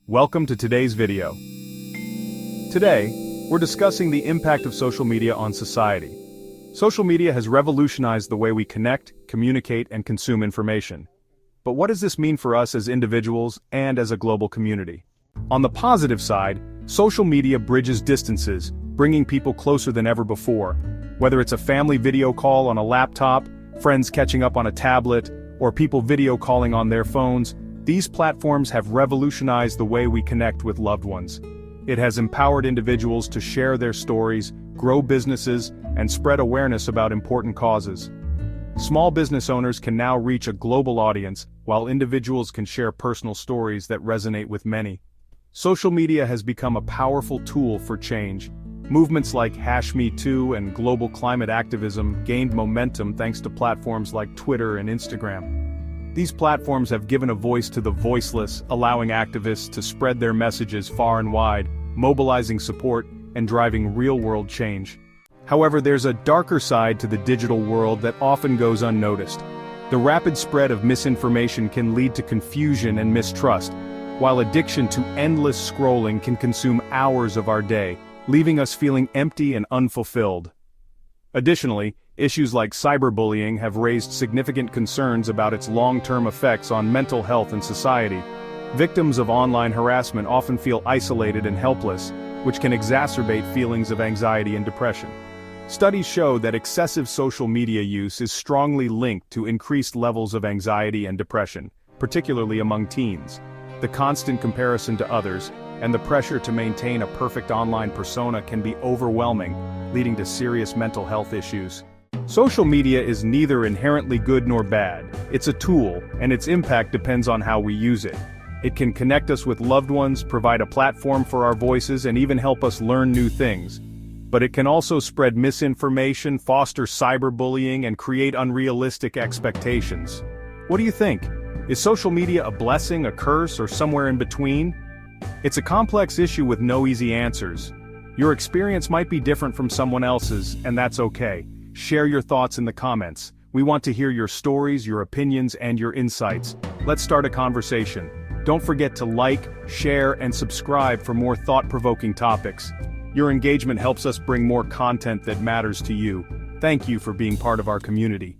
Welcome to today's video. Today, we're discussing the impact of social media on society. Social media has revolutionized the way we connect, communicate, and consume information. But what does this mean for us as individuals and as a global community? On the positive side, social media bridges distances, bringing people closer than ever before. Whether it's a family video call on a laptop, friends catching up on a tablet, or people video calling on their phones, these platforms have revolutionized the way we connect with loved ones. It has empowered individuals to share their stories, grow businesses, and spread awareness about important causes. Small business owners can now reach a global audience, while individuals can share personal stories that resonate with many. Social media has become a powerful tool for change. Movements like #MeToo and global climate activism gained momentum thanks to platforms like Twitter and Instagram. These platforms have given a voice to the voiceless, allowing activists to spread their messages far and wide, mobilizing support and driving real-world change. However, there's a darker side to the digital world that often goes unnoticed. The rapid spread of misinformation can lead to confusion and mistrust, while addiction to endless scrolling can consume hours of our day, leaving us feeling empty and unfulfilled. Additionally, issues like cyberbullying have raised significant concerns about its long-term effects on mental health and society. Victims of online harassment often feel isolated and helpless, which can exacerbate feelings of anxiety and depression. Studies show that excessive social media use is strongly linked to increased levels of anxiety and depression, particularly among teens. The constant comparison to others, and the pressure to maintain a perfect online persona can be overwhelming, leading to serious mental health issues. Social media is neither inherently good nor bad. It's a tool, and its impact depends on how we use it. It can connect us with loved ones, provide a platform for our voices, and even help us learn new things. But it can also spread misinformation, foster cyberbullying, and create unrealistic expectations. What do you think? Is social media a blessing, a curse, or somewhere in between? It's a complex issue with no easy answers. Your experience might be different from someone else's, and that's okay. Share your thoughts in the comments. We want to hear your stories, your opinions, and your insights. Let's start a conversation. Don't forget to like, share, and subscribe for more thought-provoking topics. Your engagement helps us bring more content that matters to you. Thank you for being part of our community.